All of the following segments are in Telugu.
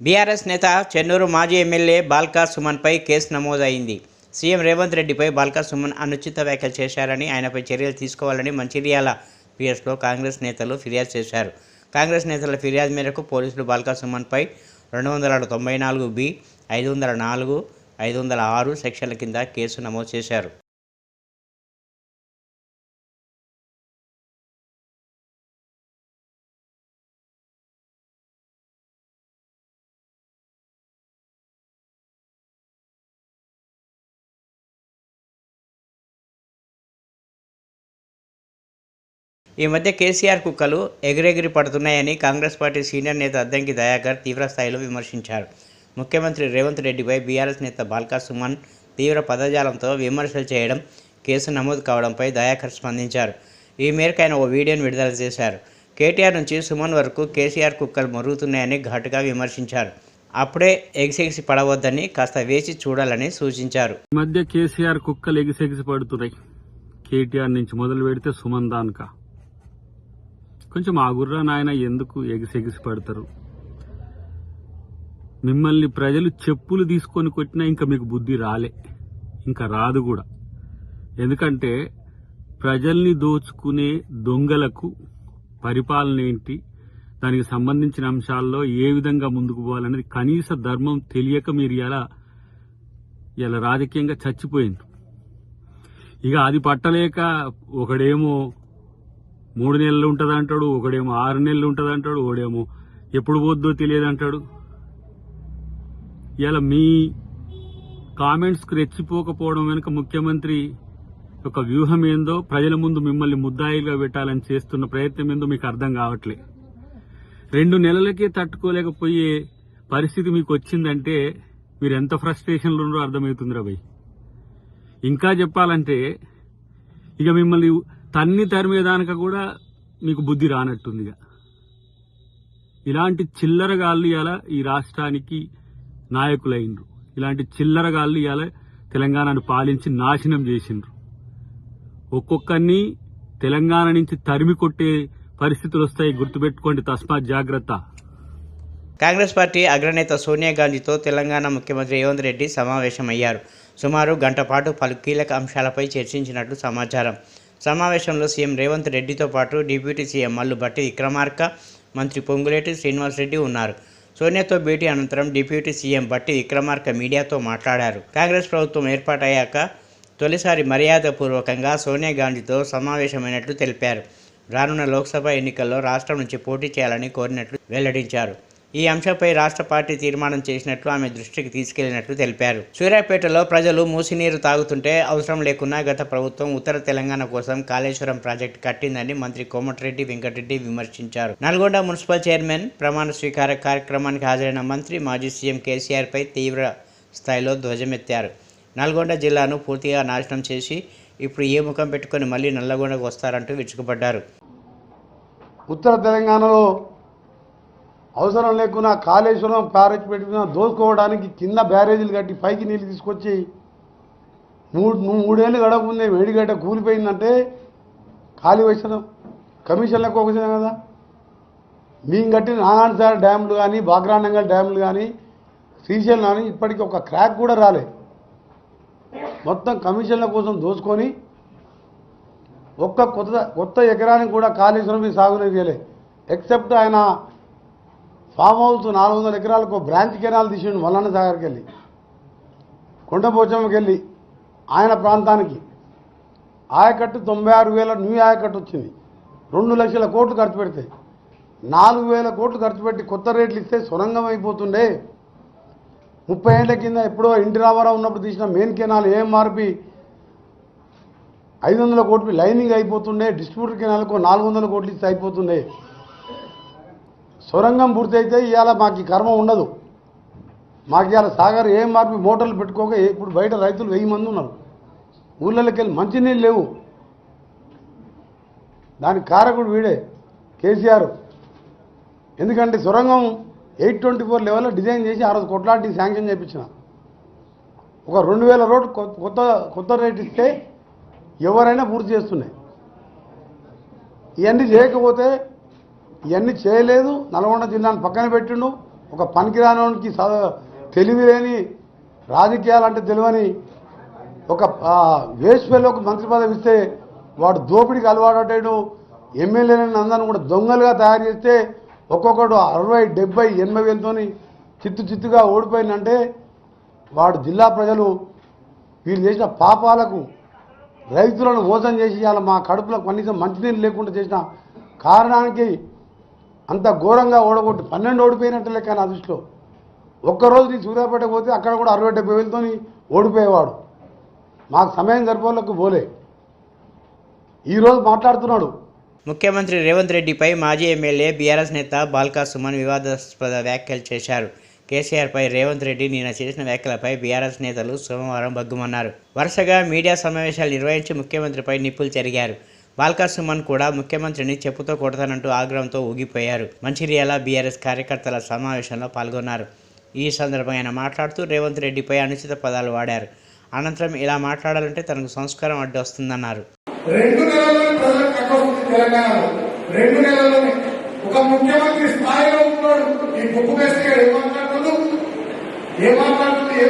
బీఆర్ఎస్ నేత చెన్నూరు మాజీ ఎమ్మెల్యే బాల్కా సుమన్పై కేసు నమోదైంది. సీఎం రేవంత్ రెడ్డిపై బాల్కా సుమన్ అనుచిత వ్యాఖ్యలు చేశారని, ఆయనపై చర్యలు తీసుకోవాలని మంచిర్యాల పిఎస్లో కాంగ్రెస్ నేతలు ఫిర్యాదు చేశారు. కాంగ్రెస్ నేతల ఫిర్యాదు మేరకు పోలీసులు బాల్కా సుమన్పై 294(బి), 504, 506 సెక్షన్ల కింద కేసు నమోదు చేశారు. ఈ మధ్య కేసీఆర్ కుక్కలు ఎగిరెగిరి పడుతున్నాయని కాంగ్రెస్ పార్టీ సీనియర్ నేత అద్దంకి దయాకర్ తీవ్రస్థాయిలో విమర్శించారు. ముఖ్యమంత్రి రేవంత్ రెడ్డిపై బీఆర్ఎస్ నేత బాల్కా సుమన్ తీవ్ర పదజాలంతో విమర్శలు చేయడం, కేసు నమోదు కావడంపై దయాకర్ స్పందించారు. ఈ మేరకు ఆయన ఓ వీడియోను విడుదల చేశారు. కేటీఆర్ నుంచి సుమన్ వరకు కేసీఆర్ కుక్కలు మరుగుతున్నాయని ఘాటుగా విమర్శించారు. అప్పుడే ఎగిసెగిసి పడవద్దని కాస్త వేచి చూడాలని సూచించారు. ఈ మధ్య కేసీఆర్ కుక్కలు ఎగిసెగిసి పడుతున్నాయి. కేటీఆర్ నుంచి మొదలు పెడితే సుమన్ దాకా కొంచెం ఆగుర్రా నాయన, ఎందుకు ఎగిసెగిసి పడతారు? మిమ్మల్ని ప్రజలు చెప్పులు తీసుకొని కొట్టినా ఇంకా మీకు బుద్ధి రాలే, ఇంకా రాదు కూడా. ఎందుకంటే ప్రజల్ని దోచుకునే దొంగలకు పరిపాలన ఏంటి, దానికి సంబంధించిన అంశాల్లో ఏ విధంగా ముందుకు పోవాలనేది కనీస ధర్మం తెలియక మీరు ఇలా రాజకీయంగా చచ్చిపోయింది. ఇక అది పట్టలేక ఒకడేమో 3 నెలలు ఉంటుంది అంటాడు, ఒకడేమో 6 నెలలు ఉంటుంది అంటాడు, ఒకడేమో ఎప్పుడు పోద్దో తెలియదు అంటాడు. ఇలా మీ కామెంట్స్కి రెచ్చిపోకపోవడం వెనుక ముఖ్యమంత్రి ఒక వ్యూహం ఏందో, ప్రజల ముందు మిమ్మల్ని ముద్దాయిలుగా పెట్టాలని చేస్తున్న ప్రయత్నం ఏందో మీకు అర్థం కావట్లే. 2 నెలలకే తట్టుకోలేకపోయే పరిస్థితి మీకు వచ్చిందంటే మీరు ఎంత ఫ్రస్ట్రేషన్లో ఉన్నారో అర్థమవుతుందిరా భయ్. ఇంకా చెప్పాలంటే ఇక మిమ్మల్ని తరిమేదానిక కూడా మీకు బుద్ధి రానట్టుంది. ఇలాంటి చిల్లరగాళ్ళు ఇలా ఈ రాష్ట్రానికి నాయకులైనరు. ఇలాంటి చిల్లరగాళ్ళు ఇలా తెలంగాణను పాలించి నాశనం చేసిండ్రు. ఒక్కొక్కరిని తెలంగాణ నుంచి తరిమి కొట్టే పరిస్థితులు వస్తాయి, గుర్తుపెట్టుకోండి. తస్మాత్ జాగ్రత్త. కాంగ్రెస్ పార్టీ అగ్రనేత సోనియా గాంధీతో తెలంగాణ ముఖ్యమంత్రి రేవంత్ రెడ్డి సమావేశమయ్యారు. సుమారు గంట పాటు పలు కీలక అంశాలపై చర్చించినట్లు సమాచారం. సమావేశంలో సీఎం రేవంత్ రెడ్డితో పాటు డిప్యూటీ సీఎం మల్లు భట్టి విక్రమార్క, మంత్రి పొంగులేటి శ్రీనివాసరెడ్డి ఉన్నారు. సోనియాతో భేటీ అనంతరం డిప్యూటీ సీఎం భట్టి విక్రమార్క మీడియాతో మాట్లాడారు. కాంగ్రెస్ ప్రభుత్వం ఏర్పాటయ్యాక తొలిసారి మర్యాదపూర్వకంగా సోనియా గాంధీతో సమావేశమైనట్లు తెలిపారు. రానున్న లోక్సభ ఎన్నికల్లో రాష్ట్రం నుంచి పోటీ చేయాలని కోరినట్లు వెల్లడించారు. ఈ అంశంపై రాష్ట్ర పార్టీ తీర్మానం చేసినట్లు ఆమె దృష్టికి తీసుకెళ్లినట్లు తెలిపారు. సూర్యాపేటలో ప్రజలు మూసినీరు తాగుతుంటే అవసరం లేకున్నా గత ప్రభుత్వం ఉత్తర తెలంగాణ కోసం కాళేశ్వరం ప్రాజెక్టు కట్టిందని మంత్రి కోమటిరెడ్డి వెంకటరెడ్డి విమర్శించారు. నల్గొండ మున్సిపల్ చైర్మన్ ప్రమాణ స్వీకార కార్యక్రమానికి హాజరైన మంత్రి మాజీ సీఎం కేసీఆర్పై తీవ్ర స్థాయిలో ధ్వజమెత్తారు. నల్గొండ జిల్లాను పూర్తిగా నాశనం చేసి ఇప్పుడు ఏ ముఖం పెట్టుకుని మళ్లీ నల్లగొండకు వస్తారంటూ విరుచుకుపడ్డారు. ఉత్తర తెలంగాణలో అవసరం లేకున్నా కాళేశ్వరం బ్యారేజ్ పెట్టుకున్న దోసుకోవడానికి కింద బ్యారేజీలు కట్టి పైకి నీళ్ళు తీసుకొచ్చి 3 ఏళ్ళు గడవకుందే వేడిగడ్డ కూలిపోయిందంటే ఖాళీ వేసడం కమిషన్లకు ఒకసారి కదా. మేము కట్టిన నాగాన్సార్ డ్యాములు కానీ, బాగ్రానంగల్ డ్యాములు కానీ, శ్రీశైలం కానీ ఇప్పటికీ ఒక క్రాక్ కూడా రాలే. మొత్తం కమిషన్ల కోసం దోచుకొని ఒక్క కొత్త ఎకరానికి కూడా కాళేశ్వరం సాగునీరు చేయలే. ఎక్సెప్ట్ ఆయన ఫామ్ హౌస్ 400 ఎకరాలకు బ్రాంచ్ కెనాల్ తీసిండు. మల్లన్న సాగర్కి వెళ్ళి, కొండపోచమ్మకి వెళ్ళి ఆయన ప్రాంతానికి ఆయకట్టు 96,000 న్యూ ఆయకట్టు వచ్చింది. 2 లక్షల కోట్లు ఖర్చు పెడితే 4,000 కోట్లు ఖర్చు పెట్టి కొత్త రేట్లు ఇస్తే సొరంగం అయిపోతుండే. 30 ఏళ్ల కింద ఎప్పుడో ఎన్టీ రామారావు ఉన్నప్పుడు తీసిన మెయిన్ కెనాల్ ఏఎంఆర్పి 500 కోట్లు లైనింగ్ అయిపోతుండే. డిస్ట్రిబ్యూటర్ కెనాల్కు 400 కోట్లు ఇస్తే అయిపోతుండే. సొరంగం పూర్తి అయితే ఇవాళ మాకు కర్మ ఉండదు. మాకు ఇవాళ సాగర్ ఏఎంఆర్పి మోటార్లు పెట్టుకోక ఇప్పుడు బయట రైతులు 1000 మంది ఉన్నారు. ఊళ్ళలోకి వెళ్ళి మంచినీళ్ళు లేవు. దానికి కారకుడు వీడే కేసీఆర్. ఎందుకంటే సొరంగం 824 లెవెల్లో డిజైన్ చేసి ఆ రోజు కొట్లాడి శాంక్షన్ చేయించిన. ఒక 2000 రోడ్డు కొత్త రేట్ ఇస్తే ఎవరైనా పూర్తి చేస్తున్నాయి. ఇవన్నీ చేయకపోతే ఇవన్నీ చేయలేదు. నల్గొండ జిల్లాను పక్కన పెట్టిండు. ఒక పనికిరానికి తెలివి లేని రాజకీయాలంటే తెలియని ఒక వేశ్వలోకి మంత్రి పదవి ఇస్తే వాడు దోపిడీకి అలవాటు ఎమ్మెల్యేలను అందరిని కూడా దొంగలుగా తయారు చేస్తే ఒక్కొక్కడు 60, 70, 80 వేలతోని చిత్తుగా ఓడిపోయిందంటే వాడు జిల్లా ప్రజలు వీళ్ళు చేసిన పాపాలకు రైతులను మోసం చేసి ఇవాళ మా కడుపులో కనీసం మంచినీళ్ళు లేకుండా చేసిన కారణానికి అంత ఘోరంగా ఓడగొట్టి 12 ఓడిపోయినట్టు లెక్క నా దృష్టిలో. ఒక్కరోజు నీ సూర్యాపేట పోతే అక్కడ కూడా 60, 70 వేలతో ఓడిపోయేవాడు. మాకు సమయం సరిపోలకు పోలే. ఈరోజు మాట్లాడుతున్నాడు. ముఖ్యమంత్రి రేవంత్ రెడ్డిపై మాజీ ఎమ్మెల్యే బీఆర్ఎస్ నేత బాల్కా సుమన్ వివాదాస్పద వ్యాఖ్యలు చేశారు. కేసీఆర్పై రేవంత్ రెడ్డి నిన్న చేసిన వ్యాఖ్యలపై బీఆర్ఎస్ నేతలు సోమవారం బగ్గుమన్నారు. వరుసగా మీడియా సమావేశాలు నిర్వహించి ముఖ్యమంత్రిపై నిప్పులు చెరిగారు. బాల్కా సుమన్ కూడా ముఖ్యమంత్రిని చెప్పుతో కొడతానంటూ ఆగ్రహంతో ఊగిపోయారు. మంచిర్యాల బీఆర్ఎస్ కార్యకర్తల సమావేశంలో పాల్గొన్నారు. ఈ సందర్భంగా ఆయన మాట్లాడుతూ రేవంత్ రెడ్డిపై అనుచిత పదాలు వాడారు. అనంతరం ఇలా మాట్లాడాలంటే తనకు సంస్కారం అడ్డు వస్తుందన్నారు. 2 నెలల్లోనే ప్రజలకు కట్టొస్తుంది తెలంగాణలో. 2 నెలల్లోనే ఒక ముఖ్యమంత్రి స్థాయిలో ఉన్నాడు. ఈ గుప్పు కేసీఆర్ ఏం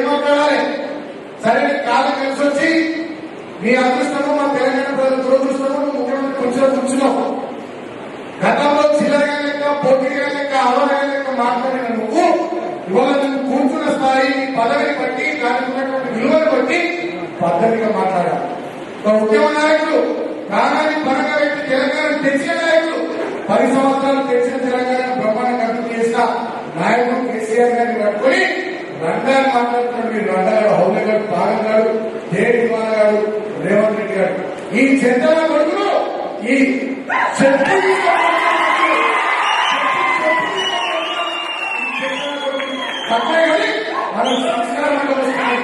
మాట్లాడాలి? సరే కాలం కలిసి వచ్చి మీ అదృష్టము మా తెలంగాణ ప్రజల దురదృష్టము ముఖ్యమంత్రి కూర్చున్నావు. గతంలో చిల్లరగా లెక్క, పోటీగా లెక్క, అవగాహన లెక్క మాట్లాడిన నువ్వు ఇవాళ నువ్వు కూర్చున్న స్థాయి, పదవిని బట్టి, దానికి ఉన్నటువంటి విలువను బట్టి పద్ధతిగా మాట్లాడాలి. ఒక ఉద్యమ నాయకుడు, ప్రాణాన్ని పరంగా పెట్టి తెలంగాణ తెచ్చిన నాయకుడు, 10 సంవత్సరాలు తెచ్చిన తెలంగాణ బ్రహ్మాండంగా అభివృద్ధి చేసిన నాయకుడు కేసీఆర్ గారిని పట్టుకుని రంగాన్ని మాట్లాడుతున్నాడు. మీరు రంగారు, హౌల గారు, పాగం గారు, దేవి కుమార్ గారు, రేవంత్ రెడ్డి గారు, ఈ చెత్తల కొడుకులు ఈ మనకు సంస్కారం అంటే వస్తుంది.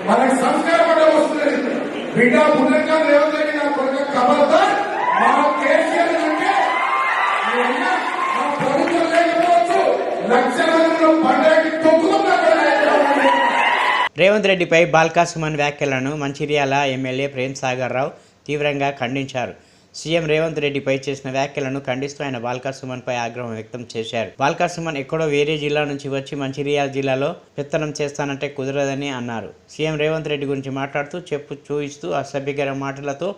మనకు సంస్కారం అంటే వస్తుంది. బిడ్డ పునర్గా రేవంత్ రెడ్డి నా కొడుకు కబర్దా మా కేసీఆర్ అంటే మా ప్రభుత్వం లేకపోవచ్చు. లక్షల మందిలో పండగకి తొక్కుతున్నా. రేవంత్ రెడ్డిపై బాల్కా సుమన్ వ్యాఖ్యలను మంచిర్యాల ఎమ్మెల్యే ప్రేమ్ సాగర్ రావు తీవ్రంగా ఖండించారు. సీఎం రేవంత్ రెడ్డిపై చేసిన వ్యాఖ్యలను ఖండిస్తూ ఆయన బాల్కా సుమన్పై ఆగ్రహం వ్యక్తం చేశారు. బాల్కా సుమన్ ఎక్కడో వేరే జిల్లా నుంచి వచ్చి మంచిర్యాల జిల్లాలో పెత్తనం చేస్తానంటే కుదరదని అన్నారు. సీఎం రేవంత్ రెడ్డి గురించి మాట్లాడుతూ చెప్పు చూయిస్తూ అసభ్యకర మాటలతో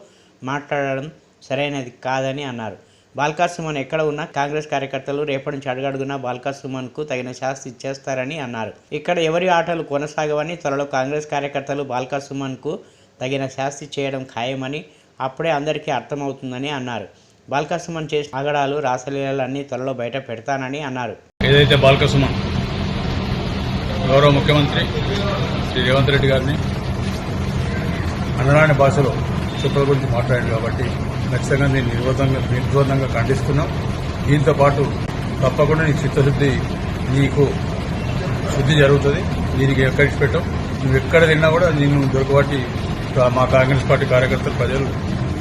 మాట్లాడడం సరైనది కాదని అన్నారు. బాల్కా సుమన్ ఎక్కడ ఉన్నా కాంగ్రెస్ కార్యకర్తలు రేపటి నుంచి అడుగడుగునా బాల్కా సుమన్కు తగిన శాస్తి ఇచ్చేస్తారని అన్నారు. ఇక్కడ ఎవరి ఆటలు కొనసాగవని, త్వరలో కాంగ్రెస్ కార్యకర్తలు బాల్కా సుమన్కు తగిన శాస్తి చేయడం ఖాయమని, అప్పుడే అందరికీ అర్థమవుతుందని అన్నారు. బాల్కా సుమన్ చేసిన ఆగడాలు, రాసలీలన్నీ త్వరలో బయట పెడతానని అన్నారు. ఏదైతే బాల్కా సుమన్ గౌరవ ముఖ్యమంత్రి శ్రీ రేవంత్ రెడ్డి గారిని అనరాని భాషలో చెప్పుల గురించి మాట్లాడాడు కాబట్టి ఖచ్చితంగా నేను నిర్విరోధంగా ఖండిస్తున్నాం. దీంతో పాటు తప్పకుండా నీ చిత్తశుద్ధి, నీకు శుద్ధి జరుగుతుంది. దీనికి ఎక్కడికి పెట్టావు, నువ్వు ఎక్కడ తిన్నా కూడా నిన్ను దొరకబట్టి మా కాంగ్రెస్ పార్టీ కార్యకర్తలు ప్రజలు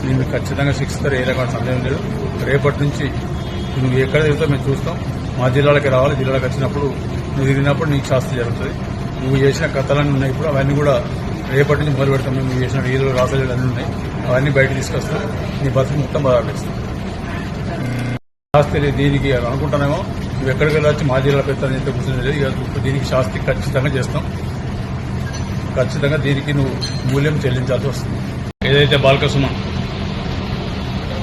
నిన్ను ఖచ్చితంగా శిక్షిస్తారు. ఏ రకమైన సందేహం లేదు. రేపటి నుంచి నువ్వు ఎక్కడ తిరుగుతావు మేము చూస్తాం. మా జిల్లాలకి రావాలి. జిల్లాలకు వచ్చినప్పుడు నువ్వు తిరిగినప్పుడు నీకు శాస్తి జరుగుతుంది. నువ్వు చేసిన కథలన్నీ ఉన్నాయి. ఇప్పుడు అవన్నీ కూడా రేపటి నుంచి మొదలు పెడతాం. నువ్వు చేసిన వీధులు, రాసలీలు అన్నీ ఉన్నాయి. అవన్నీ బయట తీసుకొస్తాం. నీ బతుకు మొత్తం బదాలేస్తాం. శాస్తి దీనికి అనుకుంటానేమో నువ్వు ఎక్కడికి వెళ్ళొచ్చి మా జిల్లా పెడతానని చెప్పి కూర్చొని దీనికి శాస్తి ఖచ్చితంగా చేస్తాం. ఖచ్చితంగా దీనికి నువ్వు మూల్యం చెల్లించాల్సి వస్తుంది. ఏదైతే బాల్కా సుమన్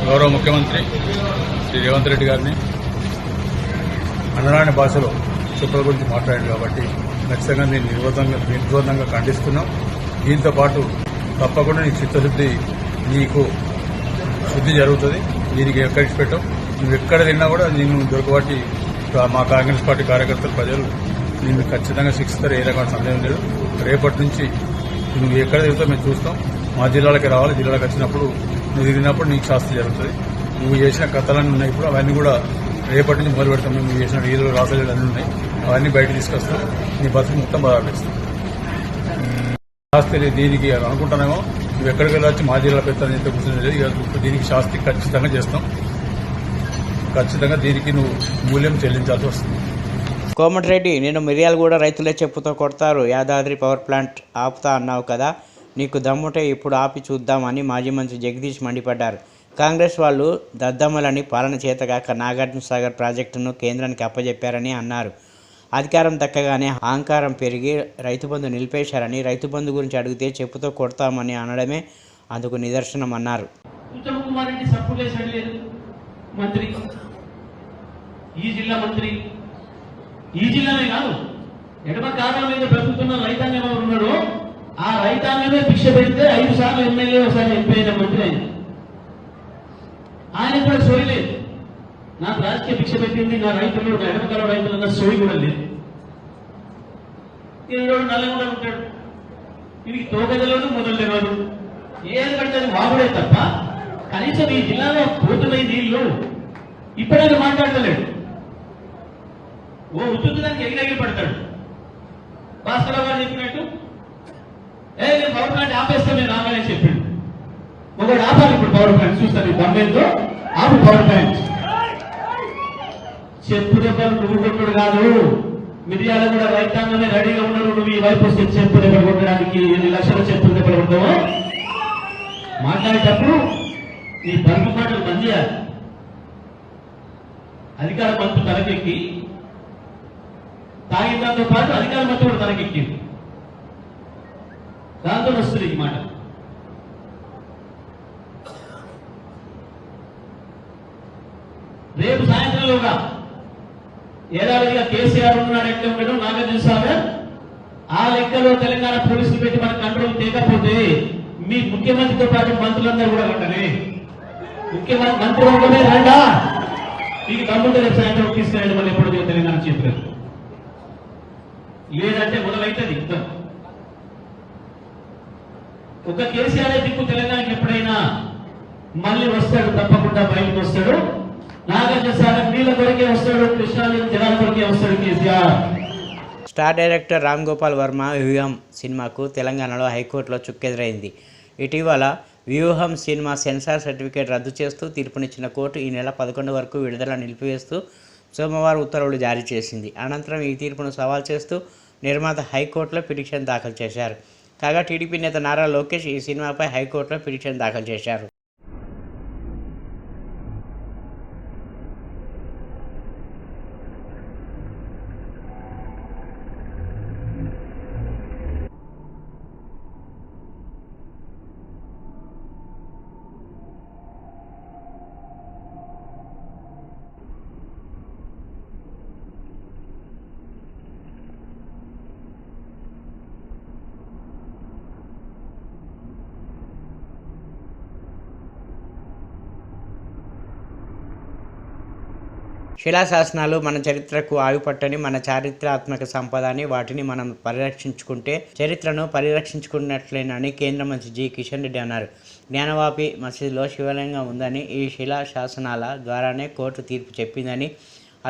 గౌరవ ముఖ్యమంత్రి శ్రీ రేవంత్ రెడ్డి గారిని అనరాని భాషలో చెప్పుల గురించి మాట్లాడాడు కాబట్టి ఖచ్చితంగా నేను నిర్విరోధంగా ఖండిస్తున్నాం. దీంతో పాటు తప్పకుండా నీ చిత్తశుద్ధి, నీకు శుద్ధి జరుగుతుంది. దీనికి ఎక్కడికి పెట్టావు, నువ్వు ఎక్కడ తిన్నా కూడా నిన్ను దొరకబట్టి మా కాంగ్రెస్ పార్టీ కార్యకర్తలు ప్రజలు నిన్ను ఖచ్చితంగా శిక్షిస్తారు. ఏ రకమైన సందేహం లేదు. రేపటి నుంచి నువ్వు ఎక్కడ తిరుగుతావు మేము చూస్తాం. మా జిల్లాలకి రావాలి. జిల్లాలకు వచ్చినప్పుడు నువ్వు తిరిగినప్పుడు నీకు శాస్తి జరుగుతుంది. నువ్వు చేసిన కథలన్నీ ఉన్నాయి. ఇప్పుడు అవన్నీ కూడా రేపటి నుంచి మొదలు పెడతాం. నువ్వు చేసిన వీధులు, రాసలీలు అన్నీ ఉన్నాయి. అవన్నీ బయట తీసుకొస్తాం. నీ బతుకు మొత్తం బదాలేస్తాం. శాస్తి దీనికి అనుకుంటానేమో నువ్వు ఎక్కడికి వెళ్ళొచ్చి మా జిల్లా పెడతానని చెప్పి కూర్చొని దీనికి శాస్తి ఖచ్చితంగా చేస్తాం. ఖచ్చితంగా దీనికి నువ్వు మూల్యం చెల్లించాల్సి వస్తుంది. కోమటిరెడ్డి, నేను మిర్యాలగూడ రైతులే చెప్పుతో కొడతారు, యాదాద్రి పవర్ ప్లాంట్ ఆపుతా అన్నావు కదా, నీకు దమ్ముంటే ఇప్పుడు ఆపి చూద్దామని మాజీ మంత్రి జగదీష్ మండిపడ్డారు. కాంగ్రెస్ వాళ్ళు దద్దమ్మలని పాలన చేతగాక నాగార్జున సాగర్ ప్రాజెక్టును కేంద్రానికి అప్పజెప్పారని అన్నారు. అధికారం దక్కగానే అహంకారం పెరిగి రైతు బంధు నిలిపేశారని, రైతు బంధు గురించి అడిగితే చెప్పుతో కొడతామని అనడమే అందుకు నిదర్శనం అన్నారు. ఉత్తమ్ కుమార్ రెడ్డి సపోర్ట్ చేశాడు లేదు మంత్రి, ఈ జిల్లా మంత్రి, ఈ జిల్లానే కాదు ఎడమ కాలం మీద బ్రతుకుతున్న రైతాంగం ఎవరు ఉన్నారో ఆ రైతాంగమే భిక్ష పెడితే 5 సార్లు ఎమ్మెల్యే ఒకసారి ఎంపీ అయిన మంత్రి ఆయన కూడా సోయి లేదు. నాకు రాజకీయ భిక్ష పెట్టింది నా రైతులు, నా ఎడమకాల రైతులు అన్న సోయి కూడా లేదు. ఈరోజు నల్లగొండ ఉంటాడు, వీడికి తోగదలోనూ మొదలు లేవాడు, ఏది పడితే వాగుడే తప్ప కనీసం ఈ జిల్లాలో పోతున్నాయి నీళ్లు ఇప్పుడైనా మాట్లాడతలేడు. ఓ ఉత్తుదానికి ఎగిరెగిరి పడతాడు. భాస్కర్ గారు చెప్పినట్టు నేను పవర్ ప్లాంట్ ఆపేస్తాను నేను ఆగాలని చెప్పాడు. ఒకటి ఆపాలి ఇప్పుడు పవర్ ప్లాంట్ చూస్తాను దమ్మేందో ఆపు పవర్ ప్లాంట్. చెప్పు దెబ్బలు నువ్వు కొట్టుడు కాదు, మిర్యాల కూడా రైతాంగమే రెడీగా ఉన్నారు. నువ్వు ఈ వైపు వస్తే చెప్పు దెబ్బలు కొట్టడానికి 8 లక్షల చెప్పు దెబ్బలు కొడతావు. మాట్లాడేటప్పుడు ఈ బరువు మాటలు బంద్ చేయాలి. అధికార మంత్రి తలకెక్కి తాగిన దాంతో పాటు అధికార మంత్రి కూడా తలకెక్కింది. దాంతో వస్తుంది ఈ మాట. రేపు సాయంత్రంలోగా ఏడాదిగా కేసీఆర్ ఉన్నాడు ఎట్లా ఉండడు నాగార్జున సాగర్ ఆ లెక్కలో తెలంగాణ పోలీసులు పెట్టి మన కంట్రోల్ చేయకపోతే మీ ముఖ్యమంత్రితో పాటు మంత్రులందరూ కూడా ఉంటారే. ముఖ్యమంత్రి మంత్రివర్గమే రండా, మీకు దమ్ముంటే రేపు సాయంత్రం తీసుకెళ్ళండి. మళ్ళీ ఎప్పుడు తెలంగాణ చెప్పారు లేదంటే మొదలైతుంది యుద్ధం. ఒక కేసీఆర్ దిక్కు తెలంగాణకి ఎప్పుడైనా మళ్ళీ వస్తాడు, తప్పకుండా బయటకు వస్తాడు. నాగార్జున సాగర్ నీళ్ళ కొరకే వస్తాడు, కృష్ణా జలాల కొరకే వస్తాడు కేసీఆర్. స్టార్ డైరెక్టర్ రామ్ గోపాల్ వర్మ వ్యూహం సినిమాకు తెలంగాణలో హైకోర్టులో చుక్కెదురైంది. ఇటీవల వ్యూహం సినిమా సెన్సార్ సర్టిఫికేట్ రద్దు చేస్తూ తీర్పునిచ్చిన కోర్టు ఈ నెల 11 వరకు విడుదల నిలిపివేస్తూ సోమవారం ఉత్తర్వులు జారీ చేసింది. అనంతరం ఈ తీర్పును సవాల్ చేస్తూ నిర్మాత హైకోర్టులో పిటిషన్ దాఖలు చేశారు. కాగా టీడీపీ నేత నారా లోకేష్ ఈ సినిమాపై హైకోర్టులో పిటిషన్ దాఖలు చేశారు. శిలాశాసనాలు మన చరిత్రకు ఆయుపట్టని, మన చారిత్రాత్మక సంపద అని, వాటిని మనం పరిరక్షించుకుంటే చరిత్రను పరిరక్షించుకున్నట్లేనని కేంద్ర మంత్రి జి కిషన్ రెడ్డి అన్నారు. జ్ఞానవాపి మసీదులో శివలింగం ఉందని, ఈ శిలాశాసనాల ద్వారానే కోర్టు తీర్పు చెప్పిందని,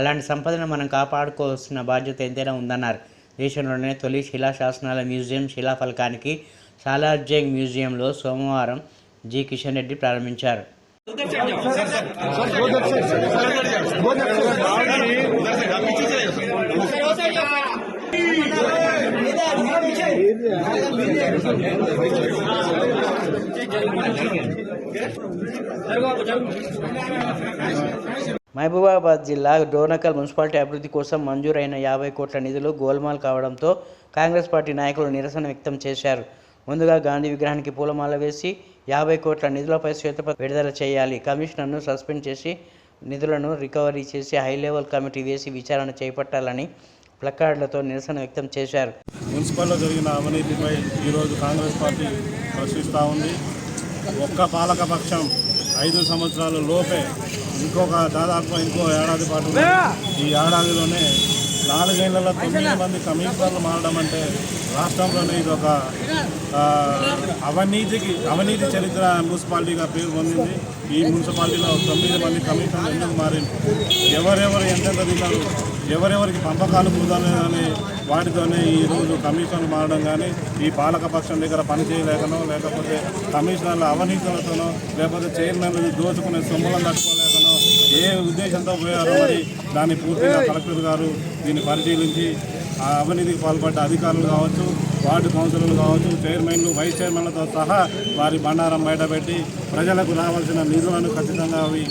అలాంటి సంపదను మనం కాపాడుకోవాల్సిన బాధ్యత ఎంతైనా ఉందన్నారు. దేశంలోనే తొలి శిలాశాసనాల మ్యూజియం శిలాఫలకానికి సాలార్జంగ్ మ్యూజియంలో సోమవారం జి కిషన్ రెడ్డి ప్రారంభించారు. మహబూబాబాద్ జిల్లా డోర్నకల్ మున్సిపాలిటీ అభివృద్ధి కోసం మంజూరైన 50 కోట్ల నిధులు గోల్మాల్ కావడంతో కాంగ్రెస్ పార్టీ నాయకులు నిరసన వ్యక్తం చేశారు. ముందుగా గాంధీ విగ్రహానికి పూలమాల వేసి 50 కోట్ల నిధులపై శ్వేతపత్రం విడుదల చేయాలి. కమిషనర్ను సస్పెండ్ చేసి నిధులను రికవరీ చేసి హై లెవెల్ కమిటీ వేసి విచారణ చేపట్టాలని ప్లకార్డులతో నిరసన వ్యక్తం చేశారు. మున్సిపల్లో జరిగిన అవినీతిపై ఈరోజు కాంగ్రెస్ పార్టీ ప్రశ్నిస్తూ ఉంది. ఒక్క పాలకపక్షం 5 సంవత్సరాల లోపే దాదాపు ఇంకో ఏడాది పాటు ఈ ఏడాదిలోనే 4 ఏళ్లలో 9 మంది కమిషనర్లు మారడం అంటే రాష్ట్రంలోనే ఇది ఒక అవినీతి చరిత్ర మున్సిపాలిటీగా పేరు పొందింది. ఈ మున్సిపాలిటీలో 9 మంది కమిషనర్లు ఎందుకు మారింది, ఎవరెవరు ఎంతెంత తిన్నారు, ఎవరెవరికి పంపకాలు కుదరలేదని వాటితోనే ఈరోజు కమిషనర్లు మారడం కానీ, ఈ పాలకపక్షం దగ్గర పనిచేయలేకనో, లేకపోతే కమిషనర్ల అవినీతులతోనో, లేకపోతే చైర్మన్లు దోచుకునే సొమ్ములను తట్టుకోలేకనో ఏ ఉద్దేశంతో పోయారో మరి దాన్ని పూర్తిగా కలెక్టర్ గారు దీన్ని పరిశీలించి ఆ అవినీతికి పాల్పడ్డ అధికారులు కావచ్చు, వార్డు కౌన్సిలర్లు కావచ్చు, చైర్మన్లు, వైస్ చైర్మన్లతో సహా వారి బండారం బయటపెట్టి ప్రజలకు రావాల్సిన నిధులను ఖచ్చితంగా అవి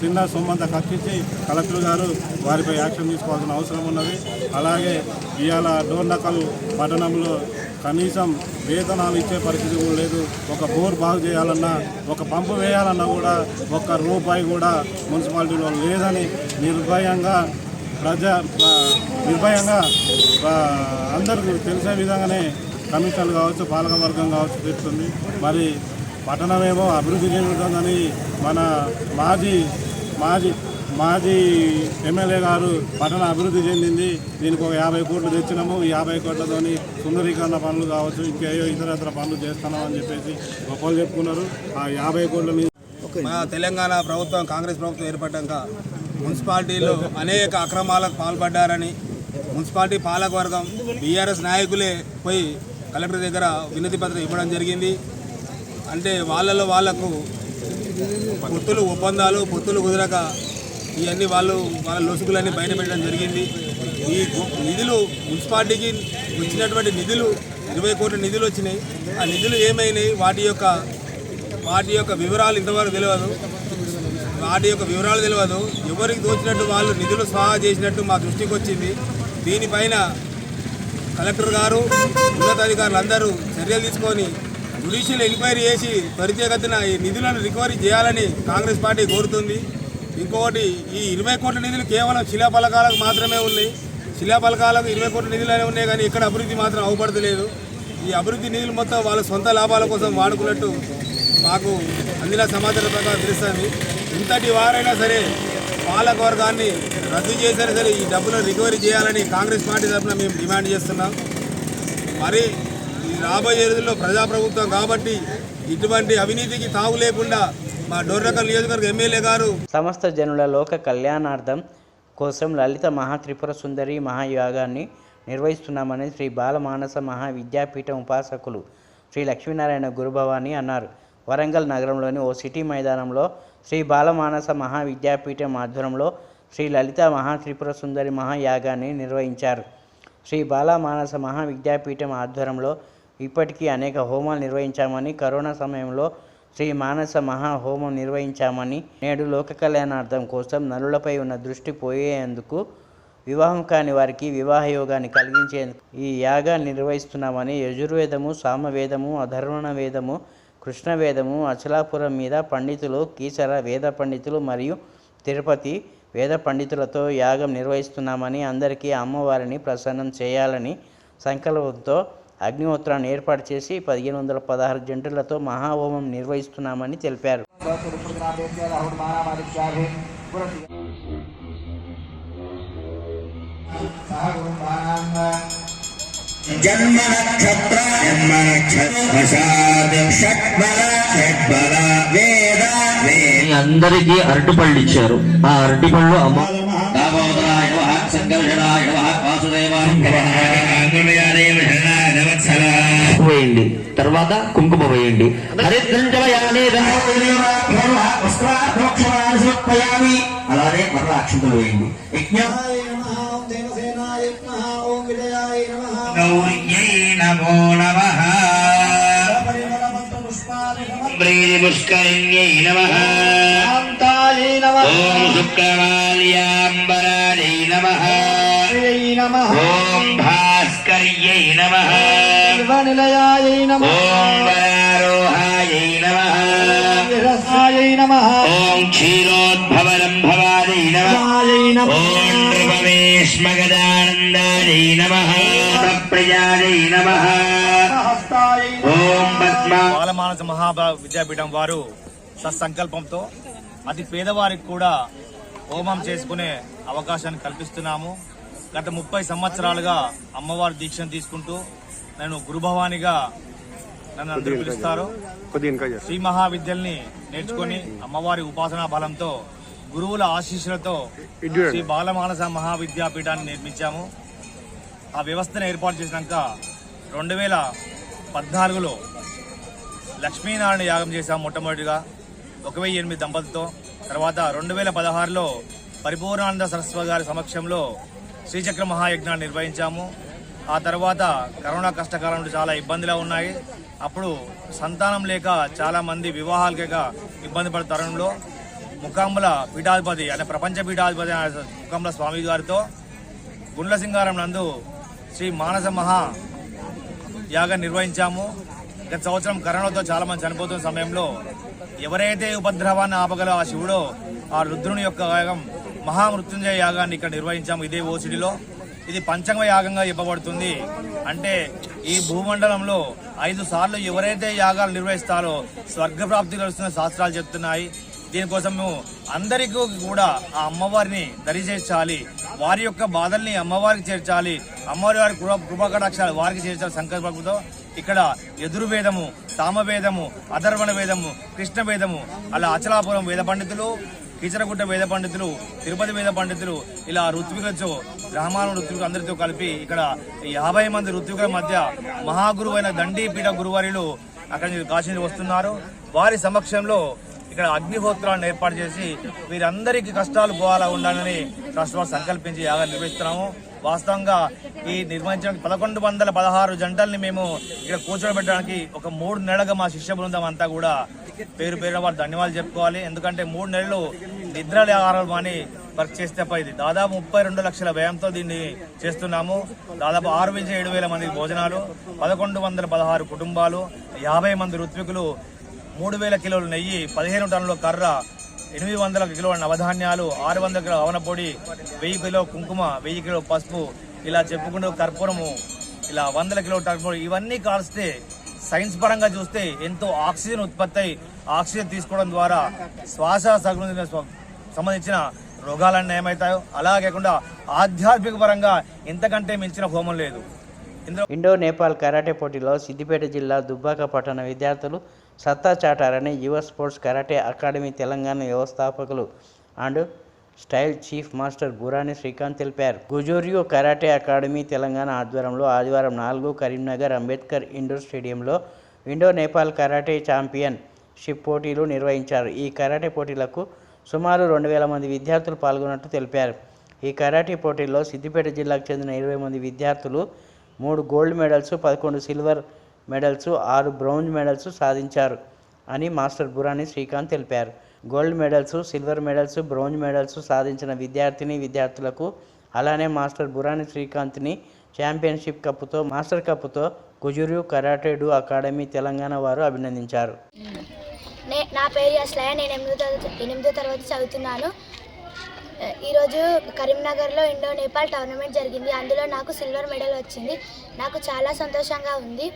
తిన్న సొమ్మంతా కక్కించి కలెక్టర్ గారు వారిపై యాక్షన్ తీసుకోవాల్సిన అవసరం ఉన్నది. అలాగే ఇవాళ డోర్నకల్ పట్టణంలో కనీసం వేతనాలు ఇచ్చే పరిస్థితి కూడా లేదు. ఒక బోర్ బాగు చేయాలన్నా, ఒక పంపు వేయాలన్నా కూడా ₹1 కూడా మున్సిపాలిటీలో లేదని నిర్భయంగా అందరికీ తెలిసే విధంగానే కమిషనర్లు కావచ్చు, పాలకవర్గం కావచ్చు చెప్తుంది. మరి పట్టణమేమో అభివృద్ధి చెందుతుందని మన మాజీ ఎమ్మెల్యే గారు పట్టణ అభివృద్ధి చెందింది, దీనికి ఒక 50 కోట్లు తెచ్చినాము, ఈ 50 కోట్లతోని సుందరీకరణ పనులు కావచ్చు, ఇంకేయో ఇతర పనులు చేస్తున్నామని చెప్పేసి గొప్పలు చెప్పుకున్నారు. ఆ 50 కోట్లని మన తెలంగాణ ప్రభుత్వం, కాంగ్రెస్ ప్రభుత్వం ఏర్పడ్డాక మున్సిపాలిటీలో అనేక అక్రమాలకు పాల్పడ్డారని మున్సిపాలిటీ పాలకవర్గం బీఆర్ఎస్ నాయకులే పోయి కలెక్టర్ దగ్గర వినతి పత్రం ఇవ్వడం జరిగింది. అంటే వాళ్లకు ఒప్పందాలు కుదరక ఇవన్నీ వాళ్ళ లొసుగులన్నీ బయటపెట్టడం జరిగింది. ఈ నిధులు మున్సిపాలిటీకి వచ్చినటువంటి నిధులు 20 కోట్ల నిధులు వచ్చినాయి. ఆ నిధులు ఏమైనాయి, వాటి యొక్క వివరాలు ఇంతవరకు తెలియదు. ఎవరికి తోచినట్టు వాళ్ళు నిధులు స్వాహా చేసినట్టు మా దృష్టికి వచ్చింది. దీనిపైన కలెక్టర్ గారు, ఉన్నతాధికారులు అందరూ చర్యలు తీసుకొని జ్యుడిషియల్ ఎంక్వైరీ చేసి త్వరితగతిన ఈ నిధులను రికవరీ చేయాలని కాంగ్రెస్ పార్టీ కోరుతుంది. ఇంకొకటి, ఈ 20 కోట్ల నిధులు కేవలం శిలాఫలకాలకు మాత్రమే ఉన్నాయి. శిలాఫలకాలకు 20 కోట్ల నిధులనే ఉన్నాయి, కానీ ఇక్కడ అభివృద్ధి మాత్రం అవపడతలేదు. ఈ అభివృద్ధి నిధులు మొత్తం వాళ్ళ సొంత లాభాల కోసం వాడుకున్నట్టు మాకు అందిన సమాచారం ప్రకారం తెలుస్తుంది. ఇంతటి వారైనా సరే పాలకవర్గాన్ని రద్దు చేసినా సరే ఈ డబ్బులను రికవరీ చేయాలని కాంగ్రెస్ పార్టీ తరఫున మేము డిమాండ్ చేస్తున్నాం. మరి ఈ రాబోయే రోజుల్లో ప్రజాప్రభుత్వం కాబట్టి ఇటువంటి అవినీతికి తావు లేకుండా మా డోర్నకల్ నియోజకవర్గ ఎమ్మెల్యే గారు సమస్త జనుల లోక కళ్యాణార్థం కోసం లలిత మహాత్రిపుర సుందరి మహాయాగాన్ని నిర్వహిస్తున్నామని శ్రీ బాలమానస మహావిద్యాపీఠం ఉపాసకులు శ్రీ లక్ష్మీనారాయణ గురుభవాని అన్నారు. వరంగల్ నగరంలోని ఓ సిటీ మైదానంలో శ్రీ బాలమానస మహావిద్యాపీఠం ఆధ్వర్యంలో శ్రీ లలిత మహాత్రిపుర సుందరి మహాయాగాన్ని నిర్వహించారు. శ్రీ బాలమానస మహావిద్యాపీఠం ఆధ్వర్యంలో ఇప్పటికీ అనేక హోమాలు నిర్వహించామని, కరోనా సమయంలో శ్రీ మానస మహా హోమం నిర్వహించామని, నేడు లోక కళ్యాణార్థం కోసం నలులపై ఉన్న దృష్టి పోయేందుకు, వివాహం కాని వారికి వివాహ యోగాన్ని కలిగించేందుకు ఈ యాగాన్ని నిర్వహిస్తున్నామని యజుర్వేదము, సామవేదము, అధర్వణ వేదము, కృష్ణవేదము, అచలాపురం మీద పండితులు, కీసర వేద పండితులు మరియు తిరుపతి వేద పండితులతో యాగం నిర్వహిస్తున్నామని, అందరికీ అమ్మవారిని ప్రసన్నం చేయాలని సంకల్పంతో అగ్నిహోత్రాన్ని ఏర్పాటు చేసి 1516 జంటలతో మహాహోమం నిర్వహిస్తున్నామని తెలిపారు. అందరికీ అరటిపళ్ళు ఇచ్చారు. ఆ అరటిపళ్ళు అమ్మ వేయండి, తర్వాత కుంకుమ వేయండి. అలానే మరలా అక్షంతలు వేయండి. నమో నమః. పుష్కరిణ్యై నమః. ఓం శుక్రమాల్యాంబరాజై నమః. ఓం భాస్కర్యై నమః. ఓం వరారోహాయై నమః. ఓం క్షీరోద్భవలంభవాదై నమః. ఓం నృపమేష్మగదానందాయై నమః. ప్రియాయై నమః. ఓం బాలమానస విద్యాపీఠం వారు సత్సంకల్పంతో అతి పేదవారికి కూడా హోమం చేసుకునే అవకాశాన్ని కల్పిస్తున్నాము. గత 30 సంవత్సరాలుగా అమ్మవారి దీక్షను తీసుకుంటూ నేను గురుభవానిగా నన్ను అందరూ పిలుస్తారు. శ్రీ మహావిద్యల్ని నేర్చుకుని అమ్మవారి ఉపాసనా బలంతో, గురువుల ఆశీస్సులతో శ్రీ బాలమానస మహావిద్యాపీఠాన్ని నిర్మించాము. ఆ వ్యవస్థను ఏర్పాటు చేసినాక 2014లో లక్ష్మీనారాయణ యాగం చేశాము. మొట్టమొదటిగా 1008 దంపతులతో. తర్వాత 2016లో పరిపూర్ణానంద సరస్వతి గారి సమక్షంలో శ్రీచక్ర మహాయజ్ఞాన్ని నిర్వహించాము. ఆ తర్వాత కరోనా కష్టకాలంలో చాలా ఇబ్బందిలో ఉన్నాయి. అప్పుడు సంతానం లేక చాలామంది వివాహాలు లేక ఇబ్బంది పడే తరుణంలో ముకాంబుల పీఠాధిపతి అంటే ప్రపంచ పీఠాధిపతి ముకాంబుల స్వామి గారితో గుండ్ల సింగారం నందు శ్రీ మానస మహా యాగం నిర్వహించాము. గత సంవత్సరం కరోనాతో చాలా మంది చనిపోతున్న సమయంలో ఎవరైతే ఉపద్రవాన్ని ఆపగల ఆ శివుడో ఆ రుద్రుని యొక్క యాగం మహామృత్యుంజయ యాగాన్ని ఇక్కడ నిర్వహించాము ఇదే ఓసిడిలో. ఇది పంచమ యాగంగా చెప్పబడుతుంది. అంటే ఈ భూమండలంలో 5 సార్లు ఎవరైతే యాగాలు నిర్వహిస్తారో స్వర్గప్రాప్తి కలుస్తున్న శాస్త్రాలు చెప్తున్నాయి. దీనికోసం మేము అందరికీ కూడా ఆ అమ్మవారిని దరిచేర్చాలి, వారి యొక్క బాధల్ని అమ్మవారికి చేర్చాలి, అమ్మవారి వారి కృపాకటాక్షాలు వారికి చేర్చాలి సంకల్పంతో ఇక్కడ యజుర్వేదము, సామవేదము, అథర్వణ వేదము, కృష్ణ వేదము, అలా అచలాపురం వేద పండితులు, కీచరగుట్ట వేద పండితులు, తిరుపతి వేద పండితులు, ఇలా ఋత్వికులతో గ్రామాల ఋత్వికులు అందరితో కలిపి ఇక్కడ 50 మంది ఋత్వికుల మధ్య మహాగురువైన దండీపీఠ గురువారిలు అక్కడి నుంచి కాశీ నుంచి వస్తున్నారు. వారి సమక్షంలో ఇక్కడ అగ్నిహోత్రాలను ఏర్పాటు చేసి వీరందరికీ కష్టాలు పోవాలా ఉండాలని ట్రస్ట్ వారు సంకల్పించి యాగాలు నిర్వహిస్తున్నాము. వాస్తవంగా ఈ నిర్వహించడానికి 1116 జంటల్ని మేము ఇక్కడ కూర్చోబెట్టడానికి ఒక 3 నెలలుగా మా శిష్య బృందం అంతా కూడా పేరు పేరున వారు ధన్యవాదాలు చెప్పుకోవాలి. ఎందుకంటే 3 నెలలు నిద్రలే ఆహారాలు మాని వర్క్ చేస్తే ఇది దాదాపు 32 లక్షల వ్యయంతో దీన్ని చేస్తున్నాము. దాదాపు 6 నుంచి 7 వేల మంది భోజనాలు, 1116 కుటుంబాలు, 50 మంది ఋత్వికులు, 3000 కిలోల నెయ్యి, 15 టన్నుల కర్ర, 800 కిలోల నవధాన్యాలు, 600 కిలో అవనపొడి, 1000 కిలో కుంకుమ, 1000 కిలో పసుపు, ఇలా చెప్పుకుంటూ కర్పూరము, ఇలా 100 కిలో టర్పూరం, ఇవన్నీ కాల్స్తే సైన్స్ పరంగా చూస్తే ఎంతో ఆక్సిజన్ ఉత్పత్తి అయి ఆక్సిజన్ తీసుకోవడం ద్వారా శ్వాస సంబంధించిన రోగాలన్నీ ఏమవుతాయో అలా కాకుండా ఆధ్యాత్మిక పరంగా ఇంతకంటే మించిన హోమం లేదు. ఇండో నేపాల్ కరాటే పోటీలో సిద్దిపేట జిల్లా దుబ్బాక పట్టణ విద్యార్థులు సత్తా చాటారని యువ స్పోర్ట్స్ కరాటే అకాడమీ తెలంగాణ వ్యవస్థాపకులు and style chief master Burani Srikanth తెలిపారు. గుజోరియో కరాటే అకాడమీ తెలంగాణ ఆధ్వర్యంలో ఆదివారం 4 కరీంనగర్ అంబేద్కర్ ఇండోర్ స్టేడియంలో Indo Nepal karate champion ship పోటీలు నిర్వహించారు. ఈ కరాటే పోటీలకు సుమారు 2000 మంది విద్యార్థులు పాల్గొన్నట్టు తెలిపారు. ఈ కరాటే పోటీల్లో సిద్దిపేట జిల్లాకు చెందిన 20 మంది విద్యార్థులు 3 gold medals, 11 silver medals, 6 bronze medals సాధించారు అని మాస్టర్ బురాని శ్రీకాంత్ తెలిపారు. Gold medals, silver medals, bronze medals సాధించిన విద్యార్థులకు అలానే మాస్టర్ బురాని శ్రీకాంత్ని ఛాంపియన్షిప్ కప్పుతో మాస్టర్ కప్పుతో గుజురియో కరాటే డు అకాడమీ తెలంగాణ వారు అభినందించారు. నా పేరు అస్లయ, నేను 8వ తరగతి చదువుతున్నాను. ఈరోజు కరీంనగర్లో ఇండో నేపాల్ టోర్నమెంట్ జరిగింది. అందులో నాకు సిల్వర్ మెడల్ వచ్చింది. నాకు చాలా సంతోషంగా ఉంది.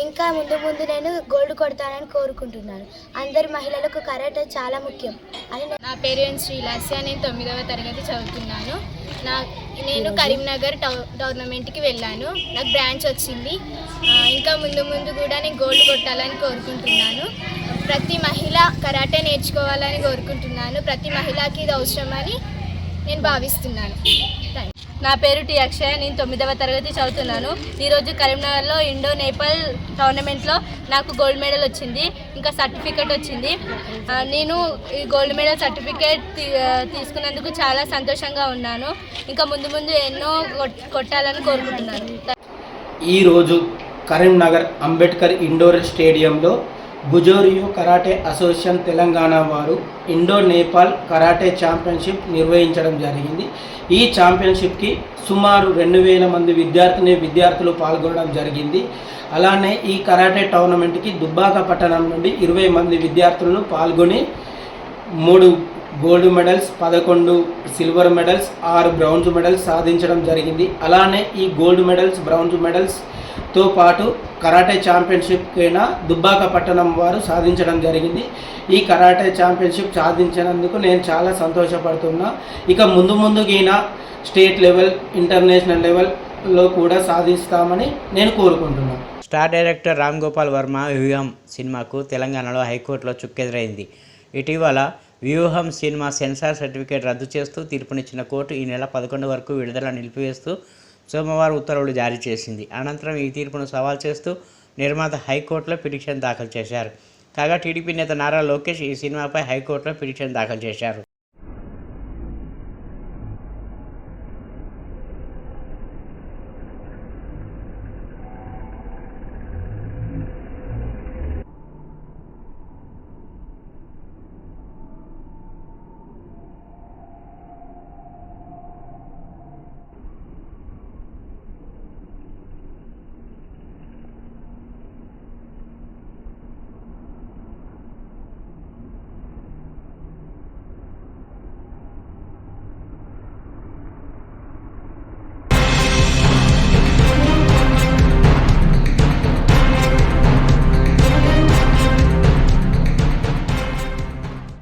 ఇంకా ముందు నేను గోల్డ్ కొడతానని కోరుకుంటున్నాను. అందరి మహిళలకు కరాటే చాలా ముఖ్యం అని. నా పేరు శ్రీలాస్య, నేను 9వ తరగతి చదువుతున్నాను. నేను కరీంనగర్ టోర్నమెంట్కి వెళ్ళాను. నాకు బ్రాంచ్ వచ్చింది. ఇంకా ముందు కూడా నేను గోల్డ్ కొట్టాలని కోరుకుంటున్నాను. ప్రతి మహిళ కరాటే నేర్చుకోవాలని కోరుకుంటున్నాను. ప్రతి మహిళకి ఇది అవసరమని నేను భావిస్తున్నాను. నా పేరు టి అక్షయ, నేను 9వ తరగతి చదువుతున్నాను. ఈరోజు కరీంనగర్లో ఇండో నేపాల్ టోర్నమెంట్లో నాకు గోల్డ్ మెడల్ వచ్చింది, ఇంకా సర్టిఫికేట్ వచ్చింది. నేను ఈ గోల్డ్ మెడల్ సర్టిఫికేట్ తీసుకున్నందుకు చాలా సంతోషంగా ఉన్నాను. ఇంకా ముందు ఎన్నో కొట్టాలని కోరుకుంటున్నాను. ఈరోజు కరీంనగర్ అంబేద్కర్ ఇండోర్ స్టేడియంలో గుజోరియో కరాటే అసోసియేషన్ తెలంగాణ వారు ఇండో నేపాల్ కరాటే ఛాంపియన్షిప్ నిర్వహించడం జరిగింది. ఈ ఛాంపియన్షిప్కి సుమారు 2000 మంది విద్యార్థులు పాల్గొనడం జరిగింది. అలానే ఈ కరాటే టోర్నమెంట్కి దుబ్బాక పట్టణం నుండి 20 మంది విద్యార్థులను పాల్గొని 3 gold medals, 11 silver medals, 6 bronze medals సాధించడం జరిగింది. అలానే ఈ గోల్డ్ మెడల్స్, బ్రౌంజ్ మెడల్స్తో పాటు కరాటే ఛాంపియన్షిప్ అయినా దుబ్బాక పట్టణం వారు సాధించడం జరిగింది. ఈ కరాటే ఛాంపియన్షిప్ సాధించినందుకు నేను చాలా సంతోషపడుతున్నా. ఇక ముందుకైనా స్టేట్ లెవెల్, ఇంటర్నేషనల్ లెవెల్లో కూడా సాధిస్తామని నేను కోరుకుంటున్నాను. స్టార్ డైరెక్టర్ రామ్ గోపాల్ వర్మ వ్యూహం సినిమాకు తెలంగాణలో హైకోర్టులో చుక్కెదురైంది. ఇటీవల వ్యూహం సినిమా సెన్సార్ సర్టిఫికేట్ రద్దు చేస్తూ తీర్పునిచ్చిన కోర్టు ఈ నెల 11 వరకు విడుదల నిలిపివేస్తూ సోమవారం ఉత్తర్వులు జారీ చేసింది. అనంతరం ఈ తీర్పును సవాల్ చేస్తూ నిర్మాత హైకోర్టులో పిటిషన్ దాఖలు చేశారు. కాగా టీడీపీ నేత నారా లోకేష్ ఈ సినిమాపై హైకోర్టులో పిటిషన్ దాఖలు చేశారు.